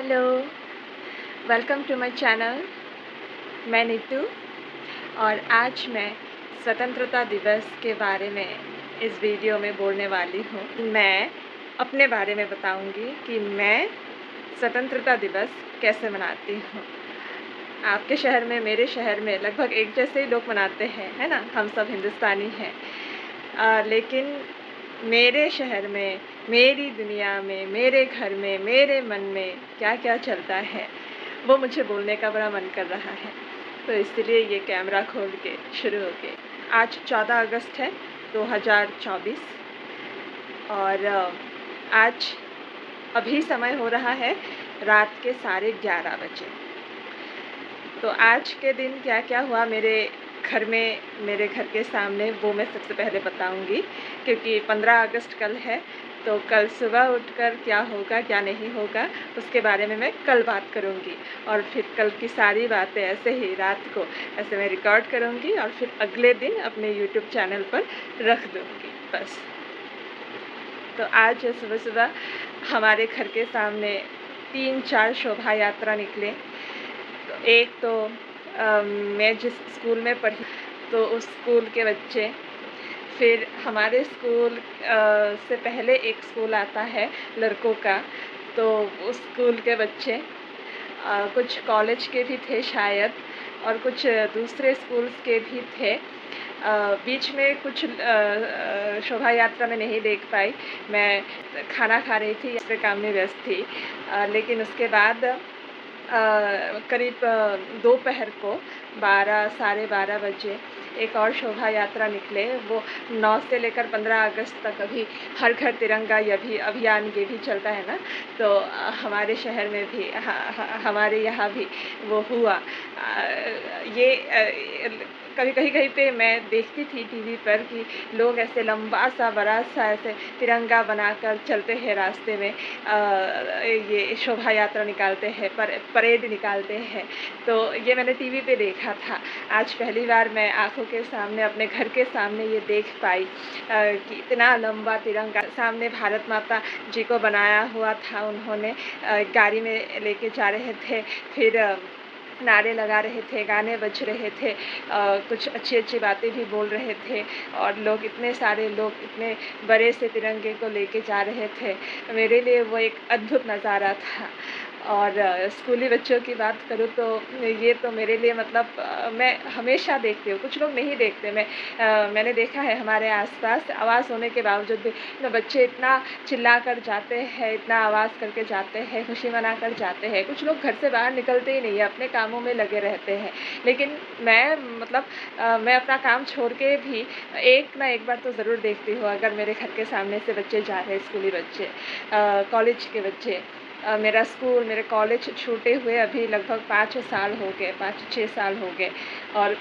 Hello, welcome to my channel. मैं नीतू और आज मैं स्वतंत्रता दिवस के बारे में इस वीडियो में बोलने वाली हूँ। मैं अपने बारे में बताऊँगी कि मैं स्वतंत्रता दिवस कैसे मनाती हूँ। आपके शहर में, मेरे शहर में लगभग एक जैसे ही लोग मनाते हैं, है ना? हम सब हिंदुस्तानी हैं। लेकिन मेरे शहर में, मेरी दुनिया में, मेरे घर में, मेरे मन में क्या-क्या चलता है, वो मुझे बोलने का बड़ा मन कर रहा है। तो इसलिए ये कैमरा खोल के शुरू हो गए। आज 14 अगस्त है 2024 और आज अभी समय हो रहा है रात के 11:30 बजे। तो आज के दिन क्या-क्या हुआ मेरे घर में, मेरे घर के सामने, वो मैं सबसे पहले बताऊंगी, क्योंकि 15 अगस्त कल है। तो कल सुबह उठकर क्या होगा क्या नहीं होगा उसके बारे में मैं कल बात करूंगी और फिर कल की सारी बातें ऐसे ही रात को ऐसे मैं रिकॉर्ड करूंगी और फिर अगले दिन अपने यूट्यूब चैनल पर रख दूंगी बस। तो आज सुबह-सुबह हमारे घर के सामने 3-4 शोभा यात्रा निकले। तो एक तो मैं जिस स्कूल में पढ़ी तो उस स्कूल के बच्चे, फिर हमारे स्कूल से पहले एक स्कूल आता है लड़कों का, तो उस स्कूल के बच्चे, कुछ कॉलेज के भी थे शायद और कुछ दूसरे स्कूल्स के भी थे। बीच में कुछ शोभा यात्रा में नहीं देख पाई, मैं खाना खा रही थी, अपने काम में व्यस्त थी। लेकिन उसके बाद करीब दोपहर को 12 साढ़े 12 बजे एक और शोभा यात्रा निकले। वो 9 से लेकर 15 अगस्त तक अभी हर घर तिरंगा ये भी अभियान ये भी चलता है ना, तो हमारे शहर में भी हमारे यहाँ भी वो हुआ। ये कहीं पे मैं देखती थी टीवी पर कि लोग ऐसे लंबा सा बड़ा सा ऐसे तिरंगा बनाकर चलते हैं रास्ते में, ये शोभा यात्रा निकालते हैं, परेड निकालते हैं। तो ये मैंने टीवी पे देखा था। आज पहली बार मैं आँखों के सामने, अपने घर के सामने ये देख पाई कि इतना लंबा तिरंगा सामने भारत माता जी को बनाया हुआ था। उन्होंने गाड़ी में लेके जा रहे थे, फिर नारे लगा रहे थे, गाने बज रहे थे, कुछ अच्छी बातें भी बोल रहे थे और लोग, इतने सारे लोग इतने बड़े से तिरंगे को लेके जा रहे थे। मेरे लिए वो एक अद्भुत नज़ारा था। और स्कूली बच्चों की बात करूँ तो ये तो मेरे लिए मतलब मैं हमेशा देखती हूँ, कुछ लोग नहीं देखते। मैंने देखा है हमारे आसपास आवाज़ होने के बावजूद भी बच्चे इतना चिल्ला कर जाते हैं, इतना आवाज़ करके जाते हैं, खुशी मनाकर जाते हैं। कुछ लोग घर से बाहर निकलते ही नहीं है, अपने कामों में लगे रहते हैं। लेकिन मैं मतलब मैं अपना काम छोड़ के भी एक ना एक बार तो ज़रूर देखती हूँ, अगर मेरे घर के सामने से बच्चे जा रहे हैं, स्कूली बच्चे, कॉलेज के बच्चे। मेरा स्कूल, मेरे कॉलेज छूटे हुए अभी लगभग 5 साल हो गए, 5-6 साल हो गए और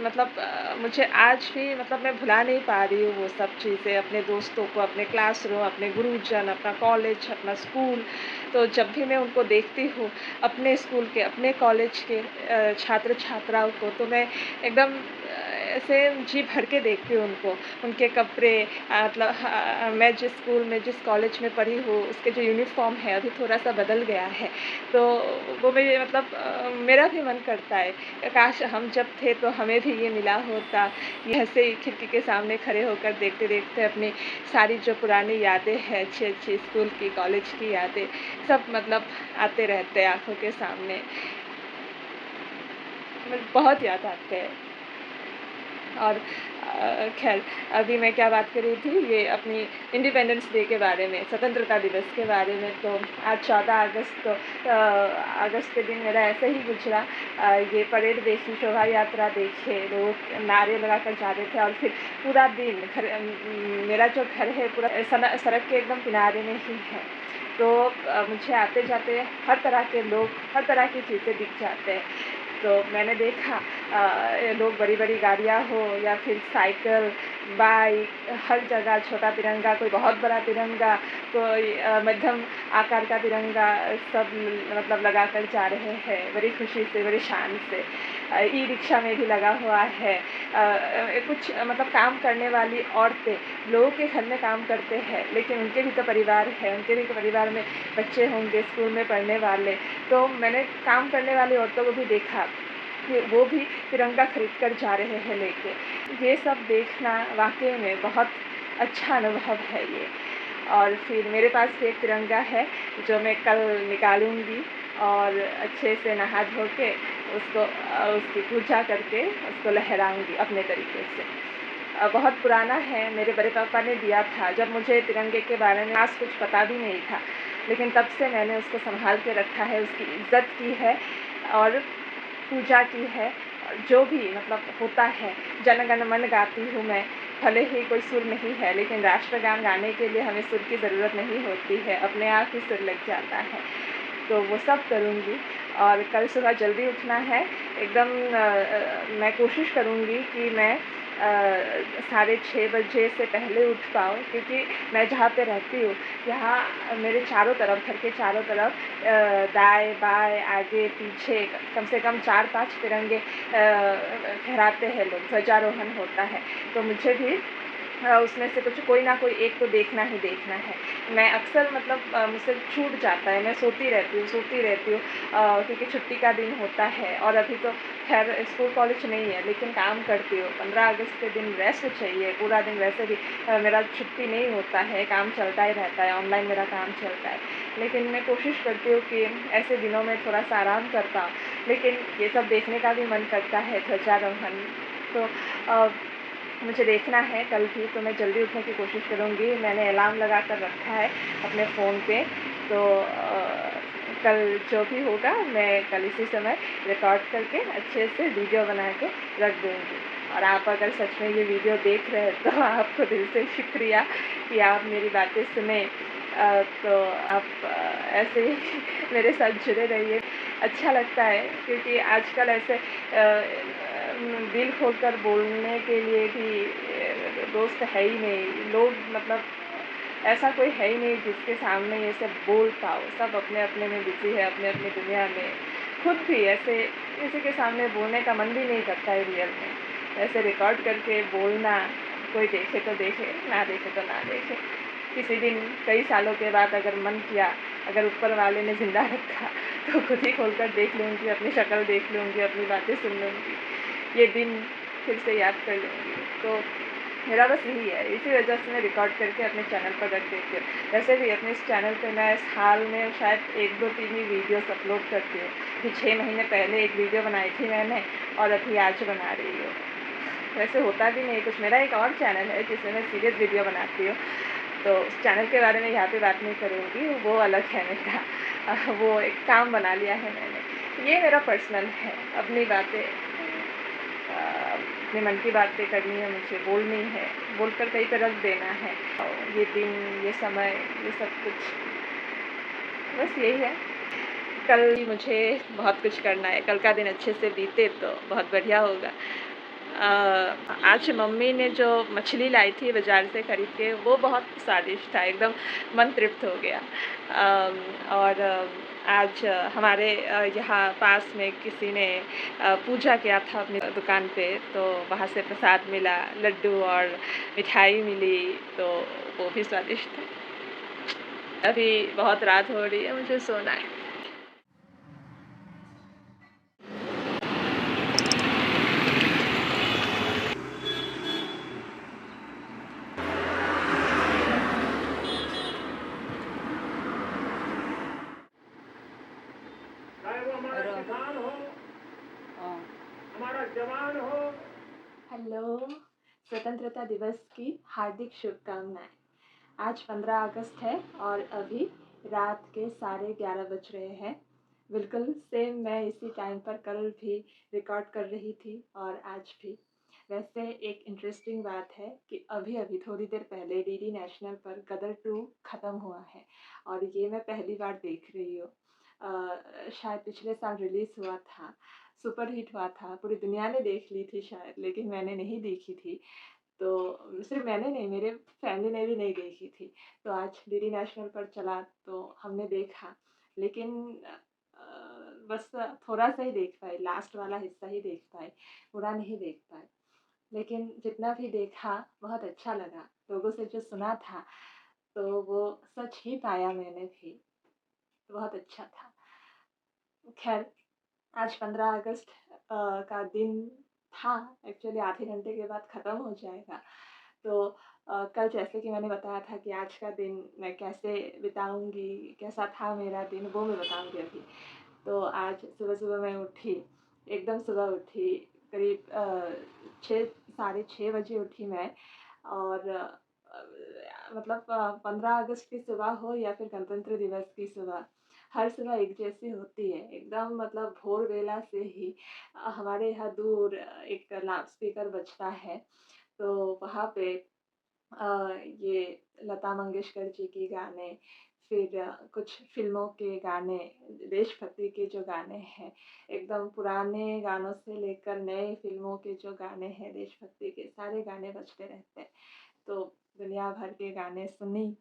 मतलब मुझे आज भी मतलब मैं भुला नहीं पा रही हूँ वो सब चीज़ें, अपने दोस्तों को, अपने क्लासरूम, अपने गुरुजन, अपना कॉलेज, अपना स्कूल। तो जब भी मैं उनको देखती हूँ, अपने स्कूल के, अपने कॉलेज के छात्र-छात्राओं को, तो मैं एकदम ऐसे जी भर के देखती हूँ उनको, उनके कपड़े, मतलब मैं जिस स्कूल में, जिस कॉलेज में पढ़ी हूँ, उसके जो यूनिफ़ॉर्म है अभी थोड़ा-सा बदल गया है। तो वो मुझे मतलब मेरा भी मन करता है, काश हम जब थे तो हमें भी ये मिला होता। ये ऐसे ही खिड़की के सामने खड़े होकर देखते-देखते अपनी सारी जो पुरानी यादें हैं, अच्छी-अच्छी स्कूल की, कॉलेज की यादें, सब मतलब आते रहते हैं आँखों के सामने। मुझे बहुत याद आते हैं। और खैर, अभी मैं क्या बात कर रही थी, ये अपनी इंडिपेंडेंस डे के बारे में, स्वतंत्रता दिवस के बारे में। तो आज 14 अगस्त, तो अगस्त के दिन मेरा ऐसे ही गुजरा। ये परेड देखी, शोभा यात्रा देखे, लोग नारे लगाकर जा रहे थे और फिर पूरा दिन मेरा जो घर है पूरा सड़क के एकदम किनारे में ही है। तो मुझे आते-जाते हर तरह के लोग, हर तरह की चीज़ें दिख जाते हैं। तो मैंने देखा लोग, बड़ी-बड़ी गाड़ियाँ हो या फिर साइकिल, बाइक, हर जगह छोटा तिरंगा, कोई बहुत बड़ा तिरंगा, कोई मध्यम आकार का तिरंगा, सब मतलब लगा कर जा रहे हैं, बड़ी खुशी से, बड़ी शान से। ई रिक्शा में भी लगा हुआ है। कुछ मतलब काम करने वाली औरतें लोगों के घर में काम करते हैं, लेकिन उनके भी तो परिवार है, उनके भी तो परिवार में बच्चे होंगे स्कूल में पढ़ने वाले। तो मैंने काम करने वाली औरतों को भी देखा कि वो भी तिरंगा खरीद कर जा रहे हैं लेके। ये सब देखना वाक़ई में बहुत अच्छा अनुभव है ये। और फिर मेरे पास भी एक तिरंगा है जो मैं कल निकालूँगी और अच्छे से नहा धो के उसकी पूजा करके उसको लहराऊँगी अपने तरीके से। बहुत पुराना है, मेरे बड़े पापा ने दिया था जब मुझे तिरंगे के बारे में ख़ास कुछ पता भी नहीं था, लेकिन तब से मैंने उसको सँभाल के रखा है, उसकी इज़्ज़त की है और पूजा की है। जो भी मतलब होता है, जन गण मन गाती हूँ मैं, भले ही कोई सुर नहीं है, लेकिन राष्ट्रगान गाने के लिए हमें सुर की ज़रूरत नहीं होती है, अपने आप ही सुर लग जाता है। तो वो सब करूँगी और कल सुबह जल्दी उठना है एकदम। मैं कोशिश करूँगी कि मैं 6:30 बजे से पहले उठ पाऊँ, क्योंकि मैं जहाँ पे रहती हूँ यहाँ मेरे चारों तरफ, घर के चारों तरफ दाएँ बाएँ आगे पीछे कम से कम 4-5 तिरंगे फहराते हैं लोग, ध्वजारोहण होता है। तो मुझे भी उसमें से कुछ कोई ना कोई एक तो देखना ही देखना है। मैं अक्सर मतलब मुझसे छूट जाता है, मैं सोती रहती हूँ क्योंकि छुट्टी का दिन होता है और अभी तो खैर स्कूल कॉलेज नहीं है, लेकिन काम करती हूँ। 15 अगस्त के दिन रेस्ट चाहिए, पूरा दिन वैसे भी मेरा छुट्टी नहीं होता है, काम चलता ही रहता है, ऑनलाइन मेरा काम चलता है। लेकिन मैं कोशिश करती हूँ कि ऐसे दिनों में थोड़ा-सा आराम कर पाऊँ, लेकिन ये सब देखने का भी मन करता है ध्वजारोहण। तो अ मुझे देखना है कल भी, तो मैं जल्दी उठने की कोशिश करूँगी। मैंने अलार्म लगा कर रखा है अपने फ़ोन पे, तो कल जो भी होगा मैं कल इसी समय रिकॉर्ड करके अच्छे से वीडियो बना के रख दूँगी। और आप अगर सच में ये वीडियो देख रहे हैं तो आपको दिल से शुक्रिया कि आप मेरी बातें सुने। तो आप ऐसे ही मेरे साथ जुड़े रहिए। अच्छा लगता है क्योंकि आजकल ऐसे दिल खोलकर बोलने के लिए भी दोस्त है ही नहीं। लोग मतलब ऐसा कोई है ही नहीं जिसके सामने ये सब बोल पाओ। सब अपने-अपने में बिज़ी है, अपनी-अपनी दुनिया में। खुद भी ऐसे किसी के सामने बोलने का मन भी नहीं करता है रियल में। ऐसे रिकॉर्ड करके बोलना, कोई देखे तो देखे, ना देखे तो ना देखे। किसी दिन कई सालों के बाद अगर मन किया, अगर ऊपर वाले ने ज़िंदा रखा तो खुद ही खोलकर देख लूँगी, अपनी शक्ल देख लूँगी, अपनी बातें सुन लूँगी। ये दिन फिर से याद कर लूँगी। तो मेरा बस यही है, इसी वजह से मैं रिकॉर्ड करके अपने चैनल पर रख देती हूँ। वैसे भी अपने इस चैनल पे मैं साल में शायद 1, 2, 3 ही वीडियोज़ अपलोड करती हूँ। कि 6 महीने पहले एक वीडियो बनाई थी मैंने और अभी आज बना रही हूँ। वैसे होता भी नहीं कुछ। मेरा एक और चैनल है जिसमें मैं सीरियस वीडियो बनाती हूँ, तो उस चैनल के बारे में यहाँ पे बात नहीं करूँगी, वो अलग है मेरा। वो एक काम बना लिया है मैंने। ये मेरा पर्सनल है, अपनी बातें अपने मन की बातें करनी है मुझे, बोलनी है, बोलकर कहीं पे रख देना है। और ये दिन, ये समय, ये सब कुछ बस यही है। कल मुझे बहुत कुछ करना है, कल का दिन अच्छे से बीते तो बहुत बढ़िया होगा। आज मम्मी ने जो मछली लाई थी बाज़ार से खरीद के, वो बहुत स्वादिष्ट था, एकदम मन तृप्त हो गया। और आज हमारे यहाँ पास में किसी ने पूजा किया था अपनी दुकान पे, तो वहाँ से प्रसाद मिला, लड्डू और मिठाई मिली, तो वो भी स्वादिष्ट था। अभी बहुत रात हो रही है, मुझे सोना है। चाहे वो हमारा किसान हो, हमारा जवान हो। हेलो, स्वतंत्रता दिवस की हार्दिक शुभकामनाएँ। आज 15 अगस्त है और अभी रात के 11:30 बज रहे हैं। बिल्कुल सेम मैं इसी टाइम पर कल भी रिकॉर्ड कर रही थी और आज भी। वैसे एक इंटरेस्टिंग बात है कि अभी-अभी थोड़ी देर पहले डीडी नेशनल पर गदर 2 ख़त्म हुआ है और ये मैं पहली बार देख रही हूँ। शायद पिछले साल रिलीज़ हुआ था, सुपर हिट हुआ था, पूरी दुनिया ने देख ली थी शायद, लेकिन मैंने नहीं देखी थी। तो सिर्फ मैंने नहीं, मेरे फैमिली ने भी नहीं देखी थी। तो आज डीडी नेशनल पर चला तो हमने देखा। लेकिन बस थोड़ा सा ही देख पाए, लास्ट वाला हिस्सा ही देख पाए, पूरा नहीं देख पाए। लेकिन जितना भी देखा बहुत अच्छा लगा। लोगों से जो सुना था तो वो सच ही पाया मैंने भी, तो बहुत अच्छा था। ख़ैर आज 15 अगस्त का दिन था, एक्चुअली आधे घंटे के बाद ख़त्म हो जाएगा। तो कल जैसे कि मैंने बताया था कि आज का दिन मैं कैसे बिताऊँगी, कैसा था मेरा दिन, वो मैं बताऊँगी अभी। तो आज सुबह-सुबह मैं उठी, एकदम सुबह उठी, करीब 6 साढ़े 6 बजे उठी मैं। और मतलब 15 अगस्त की सुबह हो या फिर गणतंत्र दिवस की सुबह, हर सुबह एक जैसी होती है। एकदम मतलब भोर बेला से ही हमारे यहाँ दूर एक लाउड स्पीकर बजता है, तो वहाँ पे ये लता मंगेशकर जी के गाने, फिर कुछ फ़िल्मों के गाने, देशभक्ति के जो गाने हैं, एकदम पुराने गानों से लेकर नए फ़िल्मों के जो गाने हैं देशभक्ति के, सारे गाने बजते रहते हैं। तो दुनिया भर के गाने सुनी।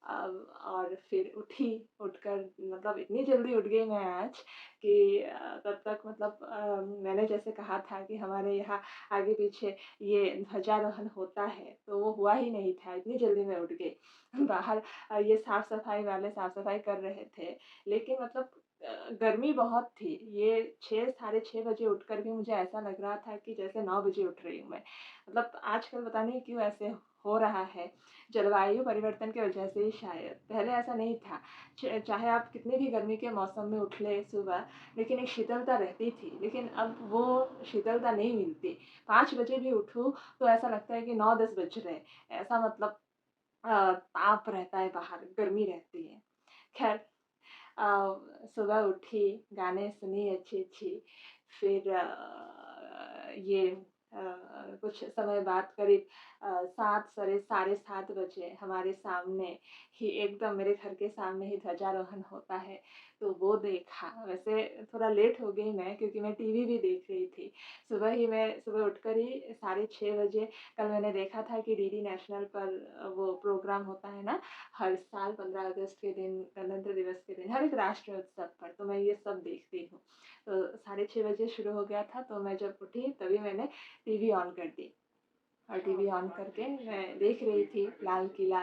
और फिर उठी, उठकर मतलब इतनी जल्दी उठ गई मैं आज कि तब तक मतलब मैंने जैसे कहा था कि हमारे यहाँ आगे-पीछे ये ध्वजारोहण होता है, तो वो हुआ ही नहीं था, इतनी जल्दी मैं उठ गई। बाहर ये साफ-सफाई वाले साफ-सफाई कर रहे थे, लेकिन मतलब गर्मी बहुत थी। ये 6 साढ़े 6 बजे उठकर भी मुझे ऐसा लग रहा था कि जैसे 9 बजे उठ रही हूँ मैं। मतलब आजकल पता नहीं क्यों ऐसे हो रहा है, जलवायु परिवर्तन की वजह से ही शायद। पहले ऐसा नहीं था। चाहे आप कितनी भी गर्मी के मौसम में उठ लें सुबह, लेकिन एक शीतलता रहती थी। लेकिन अब वो शीतलता नहीं मिलती। 5 बजे भी उठूँ तो ऐसा लगता है कि 9-10 बज रहे हैं। ऐसा मतलब ताप रहता है बाहर, गर्मी रहती है। ख़ैर सुबह उठी, गाने सुनी अच्छी-अच्छी, फिर ये कुछ समय बाद करीब 7 साढ़े 7 बजे हमारे सामने ही एकदम मेरे घर के सामने ही ध्वजारोहण होता है, तो वो देखा। वैसे थोड़ा लेट हो गई मैं क्योंकि मैं टीवी भी देख रही थी। सुबह उठकर ही साढ़े 6 बजे कल मैंने देखा था कि डीडी नेशनल पर वो प्रोग्राम होता है ना, हर साल 15 अगस्त के दिन, गणतंत्र दिवस के दिन, हर एक राष्ट्रीय उत्सव पर, तो मैं ये सब देखती हूँ। तो साढ़े 6 बजे शुरू हो गया था, तो मैं जब उठी तभी मैंने टीवी ऑन कर दी। और टीवी ऑन करके मैं देख रही थी लाल किला,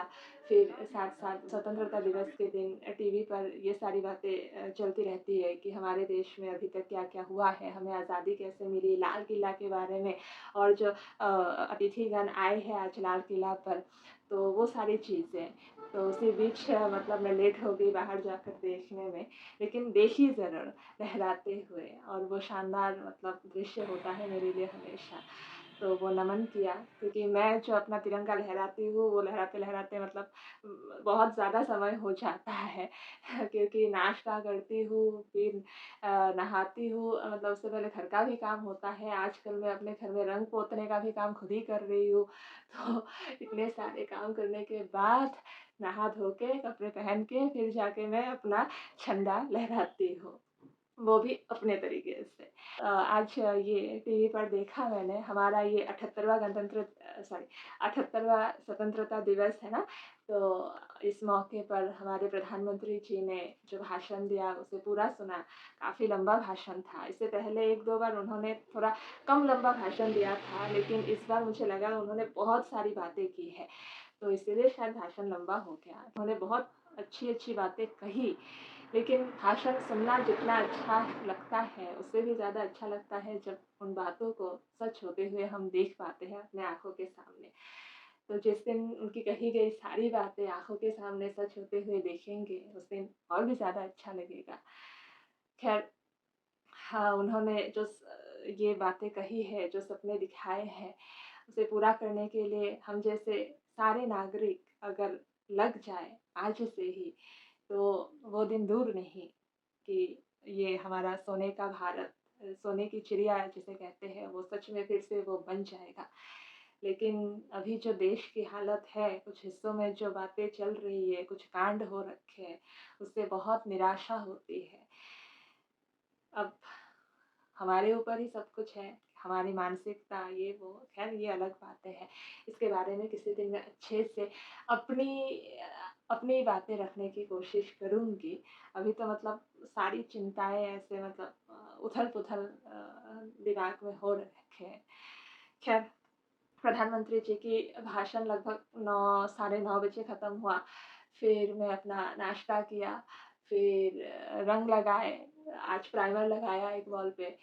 फिर साथ-साथ स्वतंत्रता दिवस के दिन टीवी पर ये सारी बातें चलती रहती है कि हमारे देश में अभी तक क्या-क्या हुआ है, हमें आज़ादी कैसे मिली, लाल किला के बारे में और जो अतिथिगण आए हैं आज लाल किला पर, तो वो सारी चीज़ें। तो उसी बीच मतलब मैं लेट हो गई बाहर जाकर देखने में, लेकिन देखी ज़रूर लहराते हुए, और वो शानदार मतलब दृश्य होता है मेरे लिए हमेशा। तो वो नमन किया क्योंकि मैं जो अपना तिरंगा लहराती हूँ, वो लहराते-लहराते मतलब बहुत ज़्यादा समय हो जाता है क्योंकि नाश्ता करती हूँ, फिर नहाती हूँ, मतलब उससे पहले घर का भी काम होता है। आजकल मैं अपने घर में रंग पोतने का भी काम खुद ही कर रही हूँ। तो इतने सारे काम करने के बाद नहा धो के, कपड़े पहन के फिर जाके मैं अपना झंडा लहराती हूँ। वो भी अपने तरीके से। आज ये टीवी पर देखा मैंने, हमारा ये 78वां स्वतंत्रता दिवस है ना, तो इस मौके पर हमारे प्रधानमंत्री जी ने जो भाषण दिया उसे पूरा सुना। काफ़ी लंबा भाषण था। इससे पहले 1-2 बार उन्होंने थोड़ा कम लंबा भाषण दिया था, लेकिन इस बार मुझे लगा उन्होंने बहुत सारी बातें की है, तो इसीलिए शायद भाषण लंबा हो गया। उन्होंने बहुत अच्छी-अच्छी बातें कही, लेकिन भाषण सुनना जितना अच्छा लगता है, उससे भी ज़्यादा अच्छा लगता है जब उन बातों को सच होते हुए हम देख पाते हैं अपने आँखों के सामने। तो जिस दिन उनकी कही गई सारी बातें आँखों के सामने सच होते हुए देखेंगे, उस दिन और भी ज़्यादा अच्छा लगेगा। ख़ैर हाँ, उन्होंने जो ये बातें कही है, जो सपने दिखाए हैं, उसे पूरा करने के लिए हम जैसे सारे नागरिक अगर लग जाएँ आज से ही, तो वो दिन दूर नहीं कि ये हमारा सोने का भारत, सोने की चिड़िया जिसे कहते हैं, वो सच में फिर से वो बन जाएगा। लेकिन अभी जो देश की हालत है, कुछ हिस्सों में जो बातें चल रही है, कुछ कांड हो रखे हैं, उससे बहुत निराशा होती है। अब हमारे ऊपर ही सब कुछ है, हमारी मानसिकता ये वो, ख़ैर ये अलग बातें हैं। इसके बारे में किसी दिन मैं अच्छे से अपनी अपनी बातें रखने की कोशिश करूँगी। अभी तो मतलब सारी चिंताएँ ऐसे मतलब उथल-पुथल दिमाग में हो रखे हैं। ख़ैर, प्रधानमंत्री जी की भाषण लगभग 9 साढ़े 9 बजे ख़त्म हुआ। फिर मैं अपना नाश्ता किया, फिर रंग लगाए, आज प्राइमर लगाया एक वॉल पे,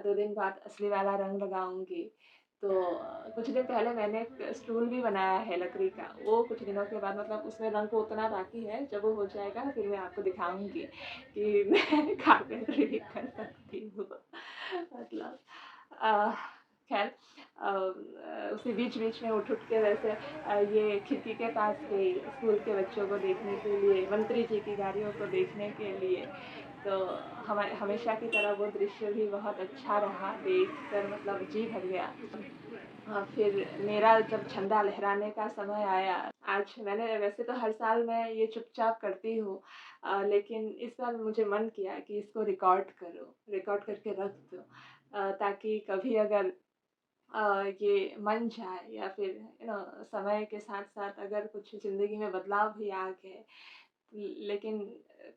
2 दिन बाद असली वाला रंग लगाऊँगी। तो कुछ दिन पहले मैंने एक स्टूल भी बनाया है लकड़ी का, वो कुछ दिनों के बाद मतलब उसमें रंग उतना बाकी है, जब वो हो जाएगा फिर मैं आपको दिखाऊँगी कि मैं कारपेंटरी भी कर सकती हूँ। मतलब अ, ख़ैर उसी बीच-बीच में उठ-उठ के वैसे ये खिड़की के पास गई स्कूल के बच्चों को देखने के लिए, मंत्री जी की गाड़ियों को देखने के लिए। तो हमेशा की तरह वो दृश्य भी बहुत अच्छा रहा, देखकर मतलब जी भर गया। फिर मेरा जब झंडा लहराने का समय आया, आज मैंने वैसे तो हर साल मैं ये चुपचाप करती हूँ, लेकिन इस बार मुझे मन किया कि इसको रिकॉर्ड करो, रिकॉर्ड करके रख दो, ताकि कभी अगर ये मन जाए या फिर समय के साथ-साथ अगर कुछ ज़िंदगी में बदलाव भी आ गए, लेकिन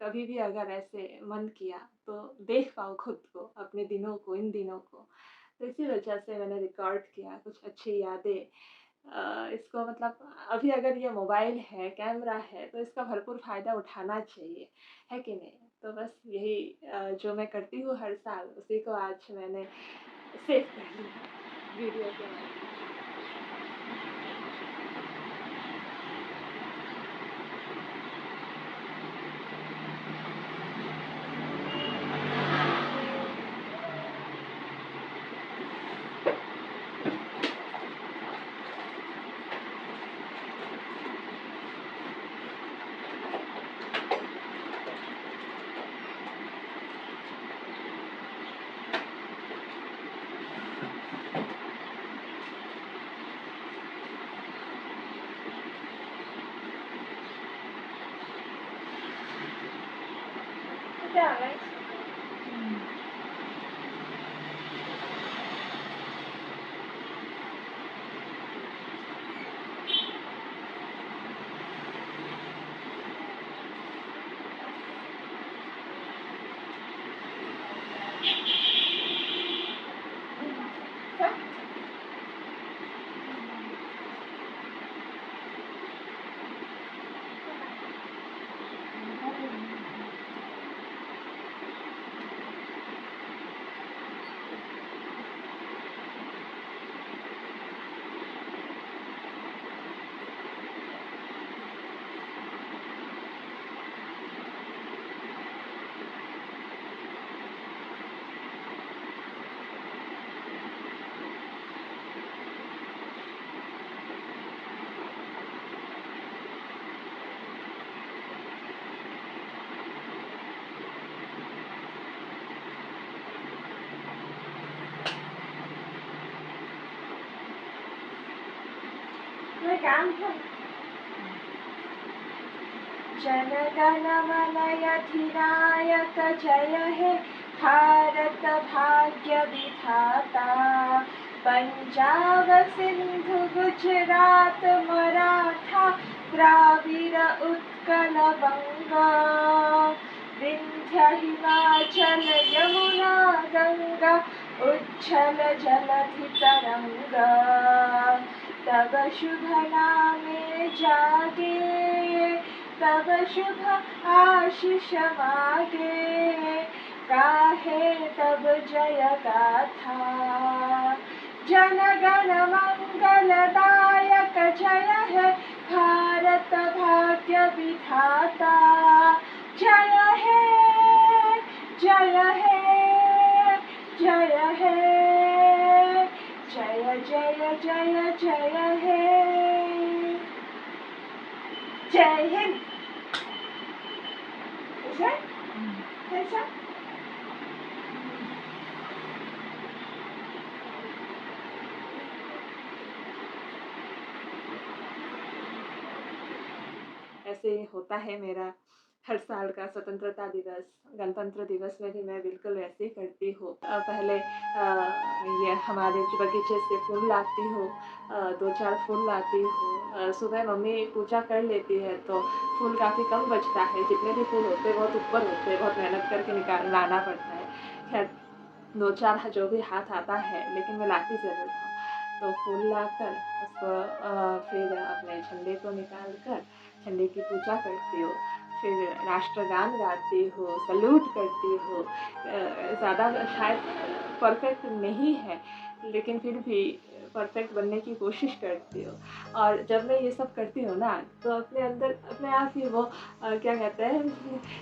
कभी भी अगर ऐसे मन किया तो देख पाओ खुद को, अपने दिनों को, इन दिनों को। तो इसी वजह से मैंने रिकॉर्ड किया कुछ अच्छी यादें। इसको मतलब अभी अगर ये मोबाइल है, कैमरा है, तो इसका भरपूर फ़ायदा उठाना चाहिए, है कि नहीं? तो बस यही जो मैं करती हूँ हर साल, उसी को आज मैंने सेव कर लिया वीडियो के माध्यम से। क्या है? क्या? मैं काम था। जनगण मन अधिनायक जय हे भारत भाग्य विधाता। पंजाब सिंधु गुजरात मराठा द्राविड़ उत्कल बंगा। विंध्य हिमाचल यमुना गंगा उज्जल जलधि तरंगा। तब शुभ नामे जागे तब शुभ आशीष मागे। गाहे तब जय गाथा जनगण मंगलदायक जय है भारत भाग्य विधाता। जय है जय है जय है जय जय जय जय है। जय हिंद। कैसा? कैसा? ऐसे होता है मेरा हर साल का स्वतंत्रता दिवस, गणतंत्र दिवस में भी मैं बिल्कुल वैसे ही करती हूँ। पहले ये हमारे जो बगीचे से फूल लाती हूँ, 2-4 फूल लाती हूँ। सुबह मम्मी पूजा कर लेती है तो फूल काफ़ी कम बचता है, जितने भी फूल होते हैं बहुत ऊपर होते हैं, बहुत मेहनत करके लाना पड़ता है। खैर 2-4 जो भी हाथ आता है, लेकिन मैं लाती ज़रूर हूँ। तो फूल लाकर उसको फिर अपने झंडे को निकाल कर झंडे की पूजा करती हूँ। फिर राष्ट्रगान गाती हूँ, सैल्यूट करती हूँ। ज़्यादा शायद परफेक्ट नहीं है, लेकिन फिर भी परफेक्ट बनने की कोशिश करती हूँ। और जब मैं ये सब करती हूँ ना, तो अपने अंदर अपने आप ही वो क्या कहते हैं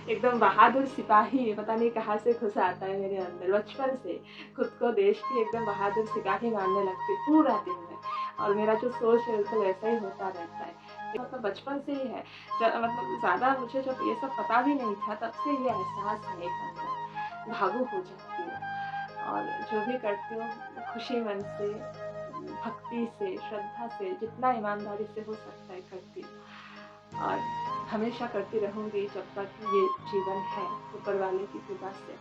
एकदम बहादुर सिपाही पता नहीं कहाँ से घुस आता है मेरे अंदर। बचपन से खुद को देश की एकदम बहादुर सिपाही मानने लगती हूँ पूरा दिन में। और मेरा जो सोच है बिल्कुल ऐसा ही होता रहता है। मतलब बचपन से ही है। मतलब ज़्यादा मुझे जब ये सब पता भी नहीं था, तब से ये एहसास है एक अंदर। भावुक हो जाती हूँ और जो भी करती हूँ खुशी मन से, भक्ति से, श्रद्धा से, जितना ईमानदारी से हो सकता है करती हूँ। और हमेशा करती रहूँगी जब तक ये जीवन है, ऊपर वाले की कृपा से।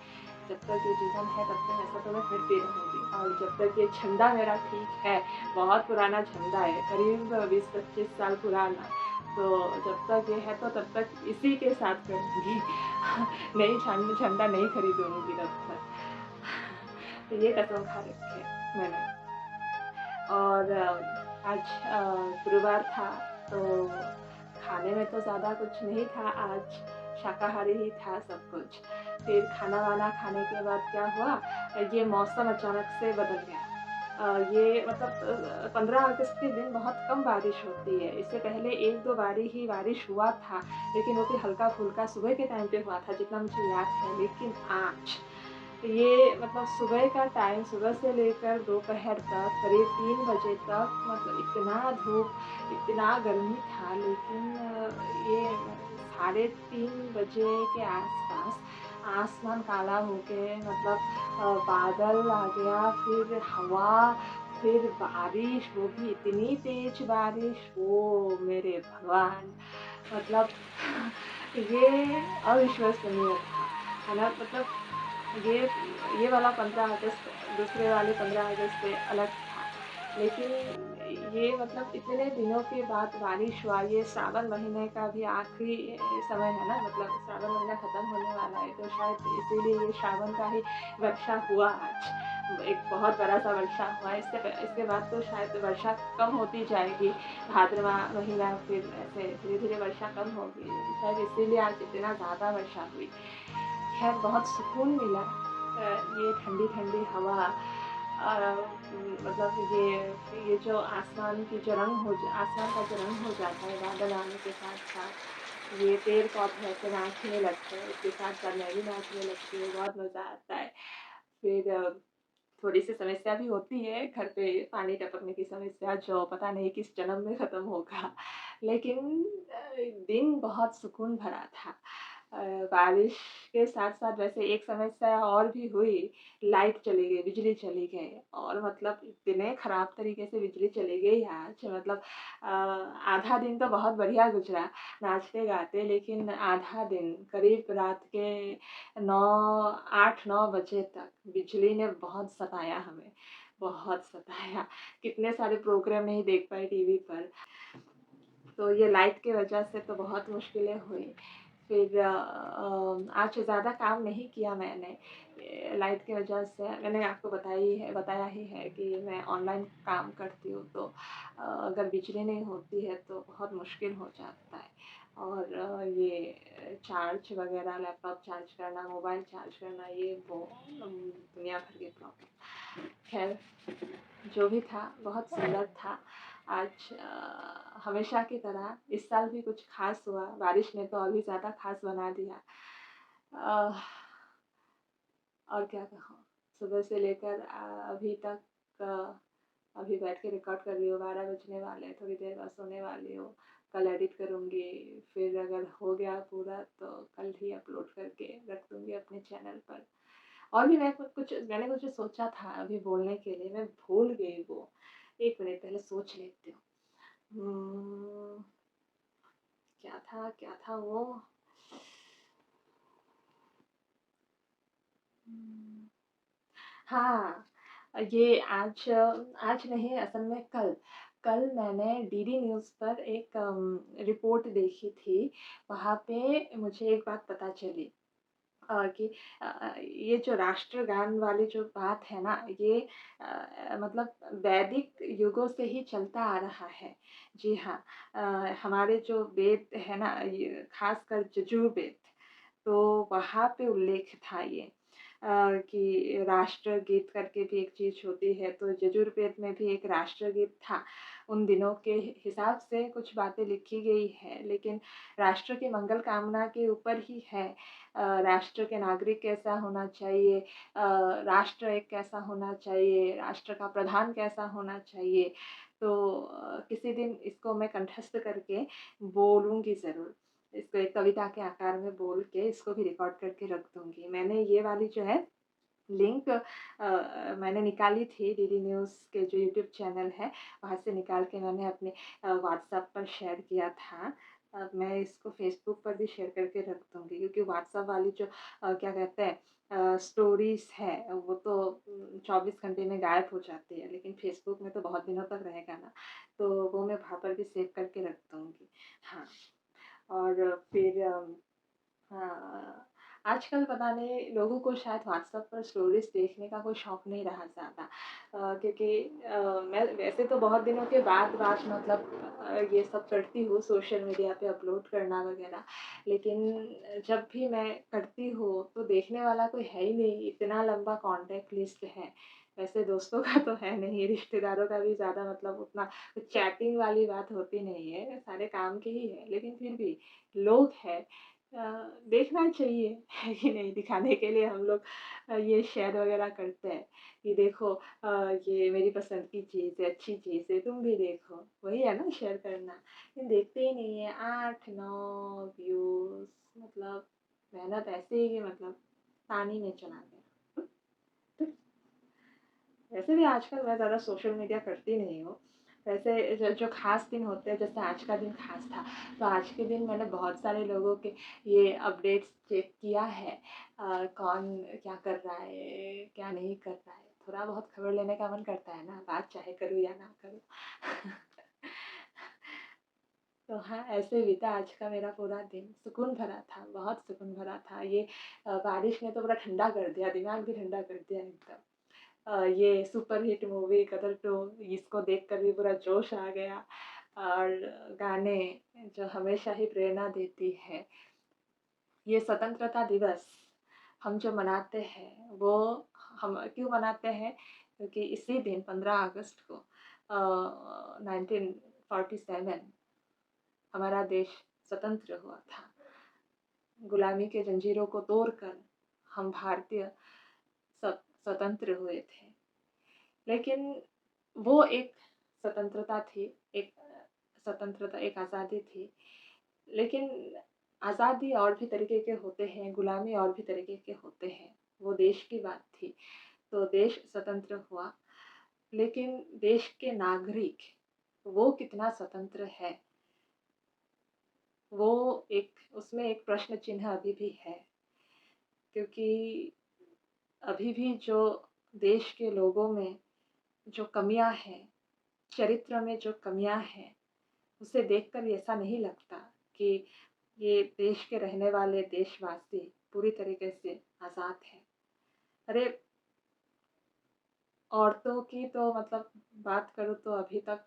जब तक ये जीवन है तब तक ऐसा तो मैं करती रहूँगी। और जब तक ये झंडा मेरा ठीक है, बहुत पुराना झंडा है, करीब 20-25 साल पुराना। तो जब तक ये है तो तब तक इसी के साथ करूँगी। नई झंडा नहीं खरीदूँगी तब तक। तो ये कसम खा रखी है मैंने। और आज गुरुवार था तो खाने में तो ज़्यादा कुछ नहीं था आज, शाकाहारी ही था सब कुछ। फिर खाना-वाना खाने के बाद क्या हुआ, ये मौसम अचानक से बदल गया। ये मतलब 15 अगस्त के दिन बहुत कम बारिश होती है। इससे पहले 1-2 बारी ही बारिश हुआ था, लेकिन वो भी हल्का-फुल्का सुबह के टाइम पे हुआ था जितना मुझे याद है। लेकिन आज ये मतलब सुबह का टाइम, सुबह से लेकर दोपहर तक करीब 3 बजे तक मतलब इतना धूप, इतना गर्मी था, लेकिन ये साढ़े 3 बजे के आस-पास आसमान काला हो के मतलब बादल आ गया, फिर हवा, फिर बारिश, वो भी इतनी तेज़ बारिश, ओह मेरे भगवान! मतलब ये अविश्वसनीय था, है ना? मतलब ये ये वाला 15 अगस्त दूसरे वाले 15 अगस्त से अलग था। लेकिन ये मतलब इतने दिनों के बाद बारिश हुआ, ये श्रावण महीने का भी आखिरी समय है ना, मतलब श्रावण महीना ख़त्म होने वाला है, तो शायद इसीलिए ये श्रावण का ही वर्षा हुआ आज। एक बहुत बड़ा-सा वर्षा हुआ, इसके बाद तो शायद वर्षा कम होती जाएगी, भाद्रवा महीना फिर ऐसे धीरे-धीरे वर्षा कम होगी, शायद इसीलिए आज इतना ज़्यादा वर्षा हुई। ख़ैर बहुत सुकून मिला ये ठंडी-ठंडी हवा मतलब ये जो आसमान की जो रंग हो ज आसमान का जो रंग हो जाता है बादल आने के साथ-साथ, ये पेड़-पौधे ऐसे नाचने लगते हैं, उसके साथ-साथ मैं भी नाचने लगती हूँ, बहुत मज़ा आता है। फिर थोड़ी-सी समस्या भी होती है घर पे पानी टपकने की समस्या, जो पता नहीं किस जन्म में ख़त्म होगा। लेकिन दिन बहुत सुकून भरा था। बारिश के साथ-साथ वैसे एक समस्या और भी हुई, लाइट चली गई, बिजली चली गई और मतलब इतने ख़राब तरीके से बिजली चली गई आज मतलब आधा दिन तो बहुत बढ़िया गुज़रा नाचते-गाते, लेकिन आधा दिन करीब रात के 9 8-9 बजे तक बिजली ने बहुत सताया हमें, बहुत सताया। कितने सारे प्रोग्राम नहीं देख पाए टीवी पर। तो ये लाइट की वजह से तो बहुत मुश्किलें हुई। फिर आज ज़्यादा काम नहीं किया मैंने लाइट की वजह से। मैंने आपको बताया ही है कि मैं ऑनलाइन काम करती हूँ, तो अगर बिजली नहीं होती है तो बहुत मुश्किल हो जाता है। और ये चार्ज वग़ैरह लैपटॉप चार्ज करना, मोबाइल चार्ज करना, ये वो दुनिया भर की प्रॉब्लम। ख़ैर जो भी था बहुत सुंदर था। आज हमेशा की तरह इस साल भी कुछ ख़ास हुआ, बारिश ने तो और भी ज़्यादा ख़ास बना दिया। अ, और क्या कहूँ, सुबह से लेकर अभी तक अभी बैठ के रिकॉर्ड कर रही हूँ, 12 बजने वाले हैं, थोड़ी देर बाद सोने वाली हूँ। कल एडिट करूँगी, फिर अगर हो गया पूरा तो कल ही अपलोड करके रख दूँगी अपने चैनल पर। और भी मैंने कुछ सोचा था अभी बोलने के लिए, मैं भूल गई वो। 1 मिनट पहले सोच लेती हूँ। क्या था वो? हाँ, ये आज नहीं, असल में कल। कल मैंने डीडी न्यूज़ पर एक रिपोर्ट देखी थी। वहाँ पे मुझे एक बात पता चली कि ये जो राष्ट्रगान वाली जो बात है ना, ये मतलब वैदिक युगों से ही चलता आ रहा है। जी हाँ, हमारे जो वेद है ना, ये ख़ासकर यजुर्वेद, तो वहाँ पे उल्लेख था ये कि राष्ट्रगीत करके भी एक चीज़ होती है, तो यजुर्वेद में भी एक राष्ट्रगीत था। उन दिनों के हिसाब से कुछ बातें लिखी गई है, लेकिन राष्ट्र की मंगल कामना के ऊपर ही है। राष्ट्र के नागरिक कैसा होना चाहिए, राष्ट्र एक कैसा होना चाहिए, राष्ट्र का प्रधान कैसा होना चाहिए। तो किसी दिन इसको मैं कंठस्थ करके बोलूँगी ज़रूर। इसको एक कविता के आकार में बोल के इसको भी रिकॉर्ड करके रख दूँगी। मैंने ये वाली जो है लिंक मैंने निकाली थी डीडी न्यूज़ के जो यूट्यूब चैनल है, वहाँ से निकाल के मैंने अपने व्हाट्सएप पर शेयर किया था। अब मैं इसको फ़ेसबुक पर भी शेयर करके रख दूँगी, क्योंकि व्हाट्सएप वाली जो क्या कहते हैं स्टोरीज़ है, वो तो 24 घंटे में गायब हो जाती है, लेकिन फ़ेसबुक में तो बहुत दिनों तक रहेगा ना, तो वो मैं वहाँ पर भी सेव करके रख दूँगी। हाँ, और फिर हाँ, आजकल पता नहीं लोगों को शायद व्हाट्सएप पर स्टोरीज़ देखने का कोई शौक नहीं रहा ज़्यादा, क्योंकि मैं वैसे तो बहुत दिनों के बाद मतलब ये सब करती हूँ सोशल मीडिया पे अपलोड करना वगैरह, लेकिन जब भी मैं करती हूँ तो देखने वाला कोई है ही नहीं, इतना लंबा कॉन्टैक्ट लिस्ट है। वैसे दोस्तों का तो है नहीं, रिश्तेदारों का भी ज़्यादा मतलब उतना चैटिंग वाली बात होती नहीं है, सारे काम के ही है, लेकिन फिर भी लोग हैं। अ, देखना चाहिए है कि नहीं, दिखाने के लिए हम लोग ये शेयर वगैरह करते हैं कि देखो ये मेरी पसंद की चीज़ है, अच्छी चीज़ है, तुम भी देखो, वही है ना शेयर करना। लेकिन देखते ही नहीं है, 8-9 व्यूज़, मतलब मेहनत ऐसे ही कि मतलब पानी में चला गया। वैसे भी आजकल मैं ज़्यादा सोशल मीडिया करती नहीं हूँ। वैसे जो ख़ास दिन होते हैं, जैसे आज का दिन ख़ास था, तो आज के दिन मैंने बहुत सारे लोगों के ये अपडेट्स चेक किया है। कौन क्या कर रहा है, क्या नहीं कर रहा है। थोड़ा बहुत खबर लेने का मन करता है ना, बात चाहे करूँ या ना करूँ। तो हाँ, ऐसे बीता आज का मेरा पूरा दिन, सुकून भरा था, बहुत सुकून भरा था। ये बारिश ने तो पूरा ठंडा कर दिया, दिमाग भी ठंडा कर दिया एकदम। ये सुपर हिट मूवी गदर 2, इसको देखकर भी पूरा जोश आ गया। और गाने जो हमेशा ही प्रेरणा देती है। ये स्वतंत्रता दिवस हम जो मनाते हैं, वो हम क्यों मनाते हैं? क्योंकि इसी दिन 15 अगस्त को 1947 हमारा देश स्वतंत्र हुआ था। गुलामी के जंजीरों को तोड़कर हम भारतीय स्वतंत्र हुए थे। लेकिन वो एक स्वतंत्रता थी, एक स्वतंत्रता, एक आज़ादी थी। लेकिन आज़ादी और भी तरीके के होते हैं, गुलामी और भी तरीके के होते हैं। वो देश की बात थी, तो देश स्वतंत्र हुआ। लेकिन देश के नागरिक, वो कितना स्वतंत्र है, वो एक उसमें एक प्रश्न चिन्ह अभी भी है। क्योंकि अभी भी जो देश के लोगों में जो कमियाँ हैं, चरित्र में जो कमियाँ हैं, उसे देखकर ऐसा नहीं लगता कि ये देश के रहने वाले देशवासी पूरी तरीके से आज़ाद हैं। अरे! औरतों की तो मतलब बात करूँ तो अभी तक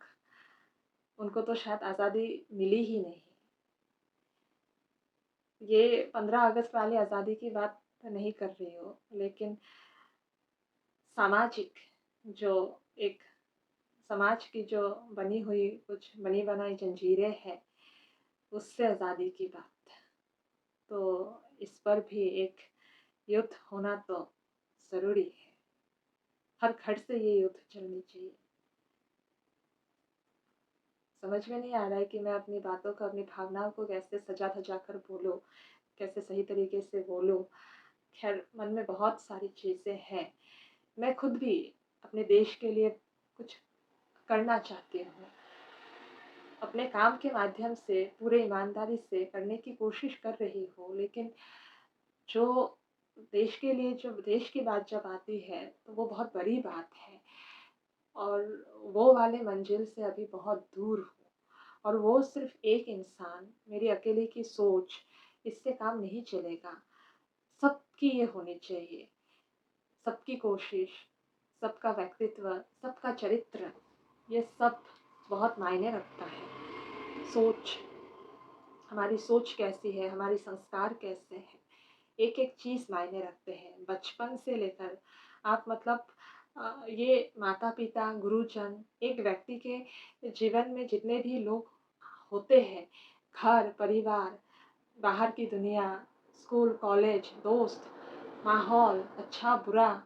उनको तो शायद आज़ादी मिली ही नहीं। ये 15 अगस्त वाली आज़ादी की बात नहीं कर रही हूँ, लेकिन सामाजिक जो एक समाज की जो बनी हुई कुछ बनी-बनाई जंजीरें हैं, उससे आज़ादी की बात। तो इस पर भी एक युद्ध होना तो ज़रूरी है। हर घर से ये युद्ध चलनी चाहिए। समझ में नहीं आ रहा है कि मैं अपनी बातों को, अपनी भावनाओं को कैसे सजा-धजा कर बोलूँ, कैसे सही तरीके से बोलूँ। ख़ैर, मन में बहुत सारी चीज़ें हैं। मैं खुद भी अपने देश के लिए कुछ करना चाहती हूँ। अपने काम के माध्यम से पूरे ईमानदारी से करने की कोशिश कर रही हूँ, लेकिन जो देश के लिए जब देश की बात जब आती है तो वो बहुत बड़ी बात है, और वो वाले मंजिल से अभी बहुत दूर हूँ। और वो सिर्फ एक इंसान, मेरी अकेले की सोच, इससे काम नहीं चलेगा। सबकी ये होनी चाहिए, सबकी कोशिश, सबका व्यक्तित्व, सबका चरित्र, ये सब बहुत मायने रखता है। सोच, हमारी सोच कैसी है, हमारी संस्कार कैसे हैं, एक एक चीज़ मायने रखते हैं। बचपन से लेकर आप मतलब ये माता पिता, गुरुजन, एक व्यक्ति के जीवन में जितने भी लोग होते हैं, घर परिवार, बाहर की दुनिया, स्कूल कॉलेज, दोस्त, माहौल, अच्छा बुरा,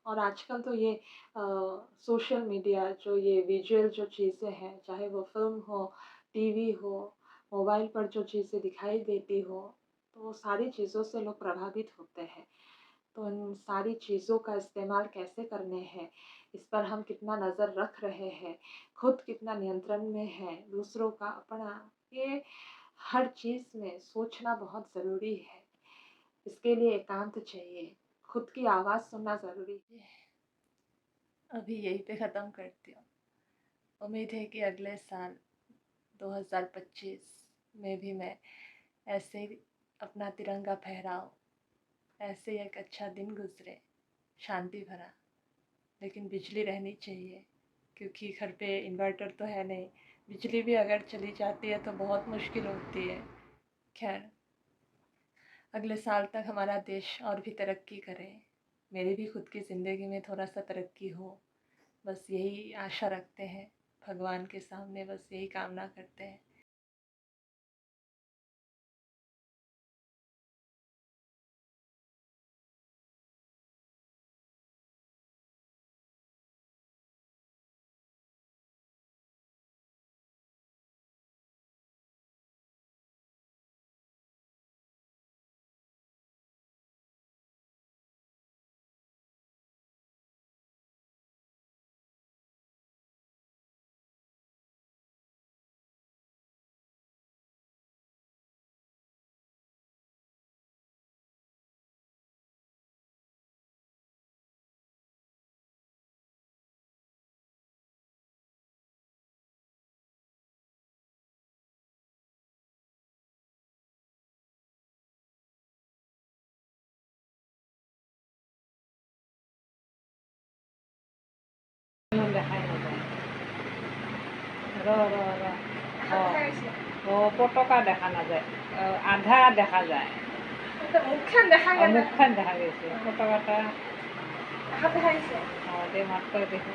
और आजकल तो ये सोशल मीडिया, जो ये विजुअल जो चीज़ें हैं, चाहे वो फ़िल्म हो, टीवी हो, मोबाइल पर जो चीज़ें दिखाई देती हो, तो वो सारी चीज़ों से लोग प्रभावित होते हैं। तो इन सारी चीज़ों का इस्तेमाल कैसे करने हैं, इस पर हम कितना नज़र रख रहे हैं, खुद कितना नियंत्रण में है, दूसरों का, अपना, ये हर चीज़ में सोचना बहुत ज़रूरी है। इसके लिए एकांत चाहिए, खुद की आवाज़ सुनना ज़रूरी है। अभी यहीं पे ख़त्म करती हूँ। उम्मीद है कि अगले साल 2025 में भी मैं ऐसे ही अपना तिरंगा फहराऊँ, ऐसे ही एक अच्छा दिन गुजरे, शांति भरा। लेकिन बिजली रहनी चाहिए, क्योंकि घर पे इन्वर्टर तो है नहीं, बिजली भी अगर चली जाती है तो बहुत मुश्किल होती है। खैर, अगले साल तक हमारा देश और भी तरक्की करे, मेरी भी खुद की ज़िंदगी में थोड़ा सा तरक्की हो, बस यही आशा रखते हैं भगवान के सामने, बस यही कामना करते हैं। দেখাই নাযায় পতকা দেখা নাযায়, আধা দেখা যায়, মুখখান দেখা গৈছে, পতকাটা দে মাত্ৰ দেখো।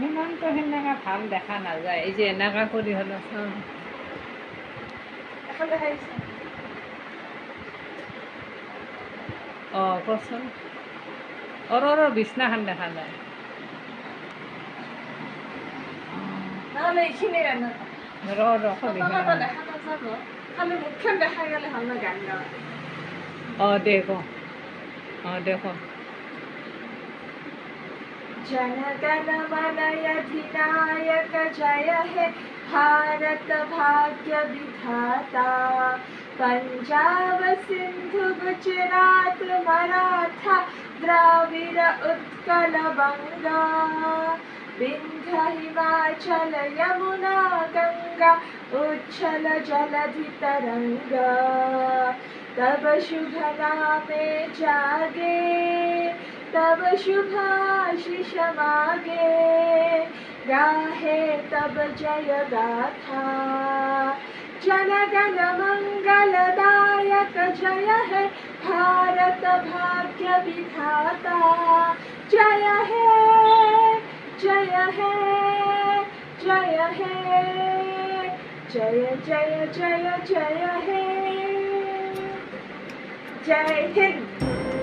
সিমানটো সেনেকা ভাল দেখা নাযায়, এই যে এনেকা কৰি হ'লে কচোন। বিছনাখন দেখা যায়। देखो देखो। जन गण मन अधिनायक जय हे भारत भाग्य विधाता, पंजाब सिंधु गुजरात मराठा द्राविड़ उत्कल बंगा, विंध्य हिमाचल यमुना गंगा उच्छल जलधि तरंगा, तब शुभ नामे जागे, तब शुभ आशीष मागे, गाहे तब जय गाथा, जन गण मंगलदायक जय है भारत भाग्य विधाता, जय है जय है जय है, जय जय जय जय है, जय हिंद।